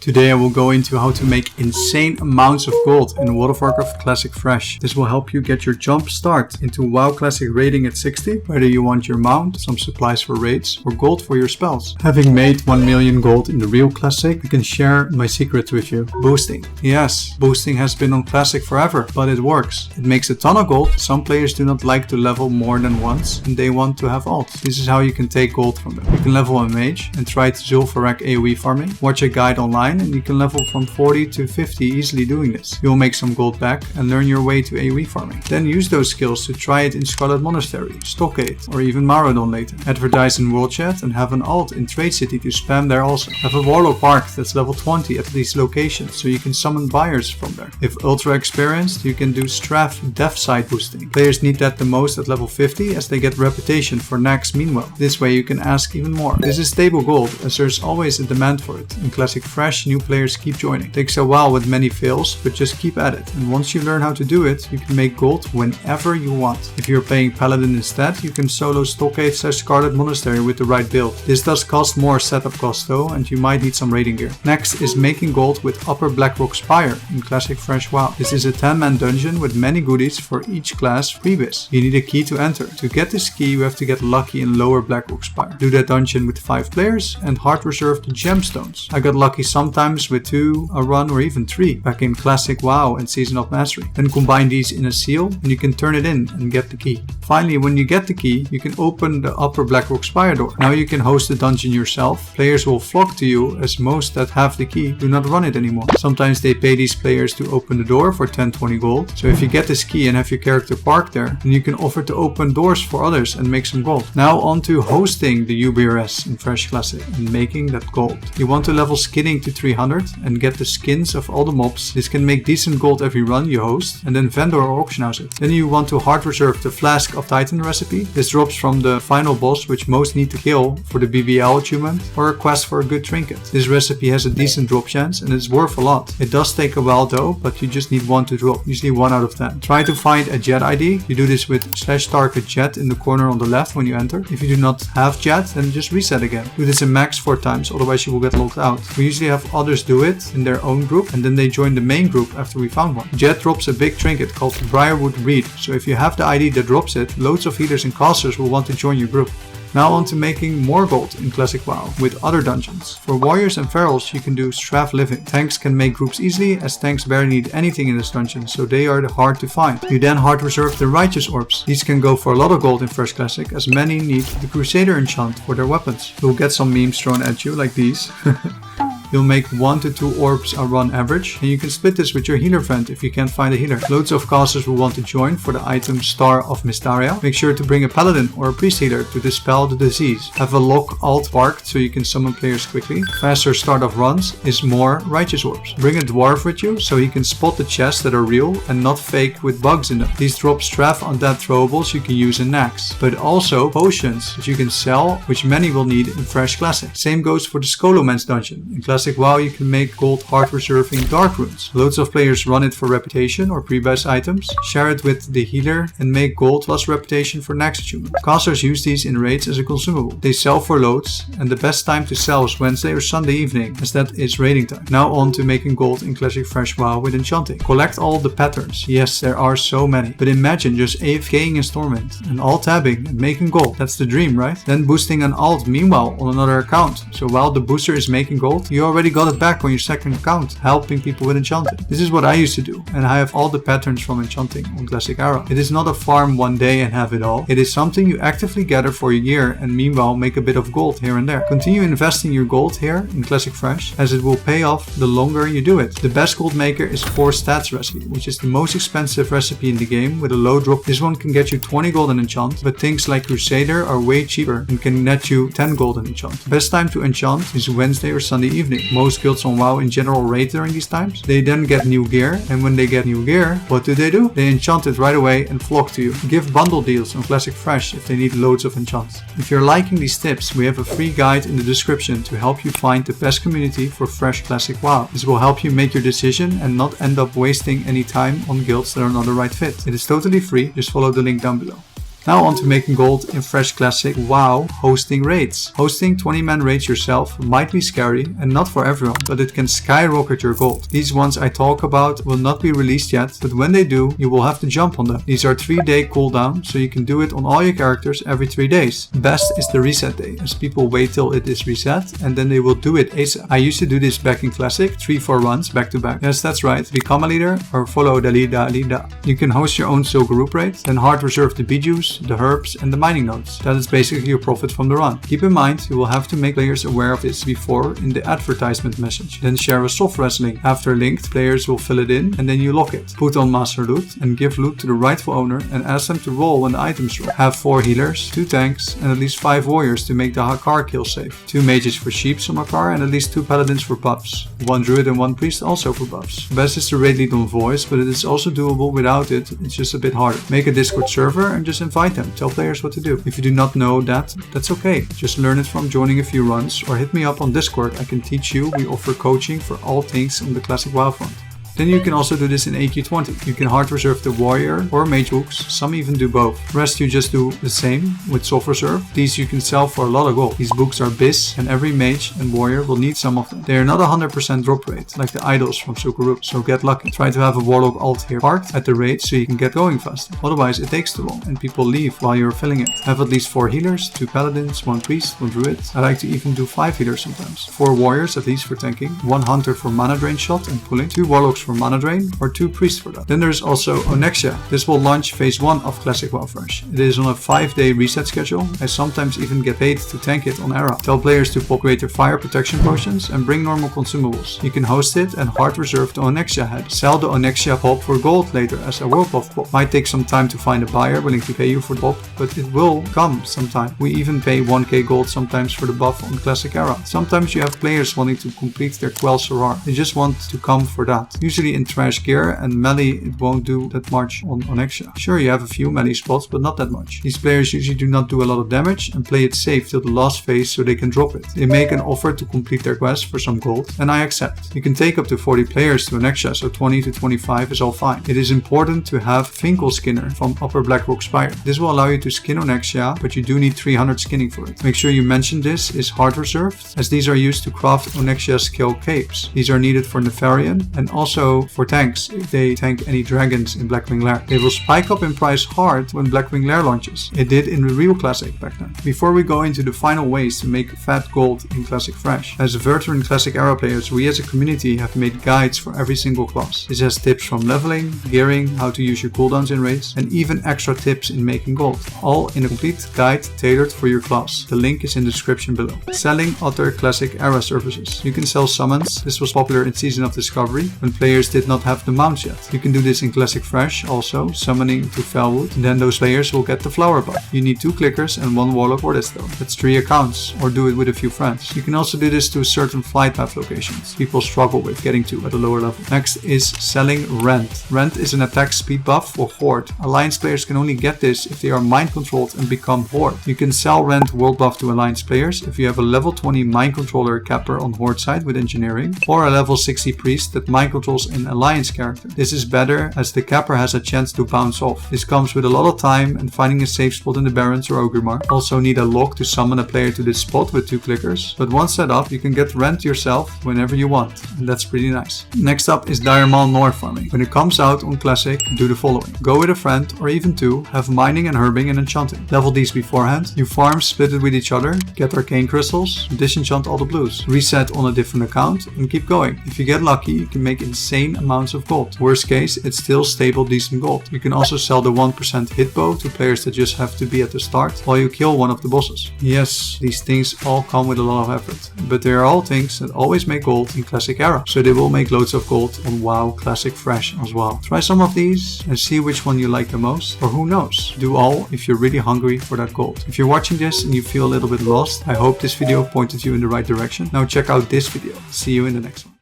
Today I will go into how to make insane amounts of gold in World of Warcraft Classic Fresh. This will help you get your jump start into WoW Classic raiding at 60, whether you want your mount, some supplies for raids, or gold for your spells. Having made 1 million gold in the real Classic, I can share my secret with you. Boosting. Yes, boosting has been on Classic forever, but it works. It makes a ton of gold. Some players do not like to level more than once, and they want to have alts. This is how you can take gold from them. You can level a mage and try to Zul'Farrak AoE farming. Watch a guide online and you can level from 40 to 50 easily doing this. You'll make some gold back and learn your way to AoE farming. Then use those skills to try it in Scarlet Monastery, Stockade, or even Maraudon later. Advertise in World Chat and have an alt in Trade City to spam there also. Have a Warlock Park that's level 20 at these locations so you can summon buyers from there. If ultra experienced, you can do Strath death side boosting. Players need that the most at level 50 as they get reputation for Nax meanwhile. This way you can ask even more. This is stable gold as there's always a demand for it. In Classic Fresh, new players keep joining. Takes a while with many fails, but just keep at it. And once you learn how to do it, you can make gold whenever you want. If you're playing Paladin instead, you can solo Stockade / Scarlet Monastery with the right build. This does cost more setup cost though, and you might need some raiding gear. Next is making gold with Upper Blackrock Spire in Classic Fresh WoW. This is a 10-man dungeon with many goodies for each class freebies. You need a key to enter. To get this key, you have to get lucky in Lower Blackrock Spire. Do that dungeon with 5 players and hard reserve the gemstones. I got lucky sometimes with 2, a run, or even 3 back in Classic WoW and Season of Mastery. Then combine these in a seal and you can turn it in and get the key. Finally, when you get the key, you can open the Upper Blackrock Spire door. Now you can host the dungeon yourself. Players will flock to you as most that have the key do not run it anymore. Sometimes they pay these players to open the door for 10-20 gold. So if you get this key and have your character parked there, then you can offer to open doors for others and make some gold. Now on to hosting the UBRS in Fresh Classic and making that gold. You want to level skinning to 300 and get the skins of all the mobs. This can make decent gold every run you host and then vendor or auction house it. Then you want to hard reserve the Flask of Titan recipe. This drops from the final boss which most need to kill for the BBL achievement or a quest for a good trinket. This recipe has a decent drop chance and it's worth a lot. It does take a while though, but you just need 1 to drop, usually 1 out of 10. Try to find a jet ID. You do this with /target jet in the corner on the left when you enter. If you do not have jet, then just reset again. Do this in max 4 times, otherwise you will get locked out. We usually have others do it in their own group and then they join the main group after we found one. Jet drops a big trinket called Briarwood Reed, so if you have the ID that drops it, loads of healers and casters will want to join your group. Now on to making more gold in Classic WoW with other dungeons. For warriors and ferals you can do Strath living. Tanks can make groups easily as tanks barely need anything in this dungeon, so they are hard to find. You then hard reserve the righteous orbs. These can go for a lot of gold in Fresh Classic as many need the Crusader enchant for their weapons. You'll get some memes thrown at you like these. You'll make 1 to 2 orbs a run average, and you can split this with your healer friend if you can't find a healer. Loads of casters will want to join for the item Star of Mystaria. Make sure to bring a paladin or a priest healer to dispel the disease. Have a lock alt parked so you can summon players quickly. Faster start of runs is more righteous orbs. Bring a dwarf with you so he can spot the chests that are real and not fake with bugs in them. These drop Strath undead throwables you can use in Nax, but also potions that you can sell, which many will need in Fresh Classic. Same goes for the Scholomance dungeon. In Classic WoW you can make gold hard reserving dark runes. Loads of players run it for reputation or pre-buys items. Share it with the healer and make gold plus reputation for Nax achievement. Casters use these in raids as a consumable. They sell for loads and the best time to sell is Wednesday or Sunday evening as that is raiding time. Now on to making gold in Classic Fresh WoW with Enchanting. Collect all the patterns. Yes, there are so many. But imagine just AFKing in Stormwind and alt-tabbing and making gold. That's the dream, right? Then boosting an alt meanwhile on another account. So while the booster is making gold, you already got it back on your second account, helping people with Enchanting. This is what I used to do, and I have all the patterns from Enchanting on Classic Era. It is not a farm one day and have it all. It is something you actively gather for a year and meanwhile make a bit of gold here and there. Continue investing your gold here in Classic Fresh as it will pay off the longer you do it. The best gold maker is 4 stats recipe, which is the most expensive recipe in the game with a low drop. This one can get you 20 gold in enchant, but things like Crusader are way cheaper and can net you 10 gold in enchant. Best time to enchant is Wednesday or Sunday evening. Most guilds on WoW in general raid during these times. They then get new gear, and when they get new gear, what do? They enchant it right away and flock to you. Give bundle deals on Classic Fresh if they need loads of enchants. If you're liking these tips, we have a free guide in the description to help you find the best community for Fresh Classic WoW. This will help you make your decision and not end up wasting any time on guilds that are not the right fit. It is totally free, just follow the link down below. Now on to making gold in Fresh Classic WoW hosting raids. Hosting 20-man raids yourself might be scary and not for everyone, but it can skyrocket your gold. These ones I talk about will not be released yet, but when they do, you will have to jump on them. These are 3-day cooldown, so you can do it on all your characters every 3 days. Best is the reset day, as people wait till it is reset and then they will do it ASAP. I used to do this back in Classic, 3-4 runs back to back. Yes, that's right, become a leader or follow the leader. You can host your own silk group raid, then hard reserve the bee juice, the herbs and the mining nodes. That is basically your profit from the run. Keep in mind, you will have to make players aware of this before in the advertisement message. Then share a soft wrestling. After linked, players will fill it in and then you lock it. Put on master loot and give loot to the rightful owner and ask them to roll when the items drop. Have 4 healers, 2 tanks and at least 5 warriors to make the Hakar kill safe. 2 mages for sheeps on Hakar and at least 2 paladins for buffs. 1 druid and 1 priest also for buffs. Best is to raid lead on voice, but it is also doable without it, it's just a bit harder. Make a Discord server and just invite them, tell players what to do. If you do not know that, that's okay. Just learn it from joining a few runs or hit me up on Discord, I can teach you. We offer coaching for all things on the Classic WoW front. Then you can also do this in AQ20. You can hard reserve the warrior or mage books, some even do both. The rest you just do the same with soft reserve. These you can sell for a lot of gold. These books are biz and every mage and warrior will need some of them. They are not 100% drop rate like the idols from Sukurup, so get lucky. Try to have a warlock alt here parked at the raid so you can get going faster. Otherwise it takes too long and people leave while you're filling it. Have at least 4 healers, 2 paladins, 1 priest, 1 druid. I like to even do 5 healers sometimes. 4 warriors at least for tanking, 1 hunter for mana drain shot and pulling, 2 warlocks for mana drain or 2 priests for that. Then there's also Onyxia. This will launch phase 1 of Classic WoW Fresh. It is on a 5-day reset schedule. I sometimes even get paid to tank it on Era. Tell players to pop greater fire protection potions and bring normal consumables. You can host it and hard reserve the Onyxia head. Sell the Onyxia pop for gold later as a world buff pop. Might take some time to find a buyer willing to pay you for the pop, but it will come sometime. We even pay 1k gold sometimes for the buff on Classic Era. Sometimes you have players wanting to complete their Quell Sorar. They just want to come for that. Usually in trash gear and melee it won't do that much on Onyxia. Sure, you have a few melee spots, but not that much. These players usually do not do a lot of damage and play it safe till the last phase so they can drop it. They make an offer to complete their quest for some gold and I accept. You can take up to 40 players to Onyxia, so 20 to 25 is all fine. It is important to have Finkel Skinner from Upper Blackrock Spire. This will allow you to skin Onyxia, but you do need 300 skinning for it. Make sure you mention this is hard reserved, as these are used to craft Onyxia skill capes. These are needed for Nefarian and also for tanks if they tank any dragons in Blackwing Lair. They will spike up in price hard when Blackwing Lair launches. It did in the real Classic back then. Before we go into the final ways to make fat gold in Classic Fresh, as veteran Classic Era players, we as a community have made guides for every single class. This has tips from leveling, gearing, how to use your cooldowns in raids, and even extra tips in making gold. All in a complete guide tailored for your class. The link is in the description below. Selling other Classic Era services. You can sell summons. This was popular in Season of Discovery when players did not have the mounts yet. You can do this in Classic Fresh also, summoning to Felwood, and then those players will get the flower buff. You need 2 clickers and 1 warlock or this though. That's 3 accounts, or do it with a few friends. You can also do this to certain flight path locations people struggle with getting to at a lower level. Next is selling Rent. Rent is an attack speed buff for Horde. Alliance players can only get this if they are mind controlled and become Horde. You can sell Rent world buff to Alliance players if you have a level 20 mind controller capper on Horde side with engineering, or a level 60 priest that mind controls an Alliance character. This is better as the capper has a chance to bounce off. This comes with a lot of time and finding a safe spot in the Barrens or Ogrimmar. Also need a lock to summon a player to this spot with 2 clickers, but once set up you can get Rent yourself whenever you want, and that's pretty nice. Next up is Dire Maul Noir farming. When it comes out on Classic, do the following. Go with a friend or even 2, have mining and herbing and enchanting. Level these beforehand. You farm, split it with each other, get arcane crystals, disenchant all the blues, reset on a different account and keep going. If you get lucky you can make insane amounts of gold. Worst case, it's still stable decent gold. You can also sell the 1% hit bow to players that just have to be at the start while you kill one of the bosses. Yes, these things all come with a lot of effort, but they are all things that always make gold in Classic Era, so they will make loads of gold on WoW Classic Fresh as well. Try some of these and see which one you like the most, or who knows, do all if you're really hungry for that gold. If you're watching this and you feel a little bit lost, I hope this video pointed you in the right direction. Now check out this video. See you in the next one.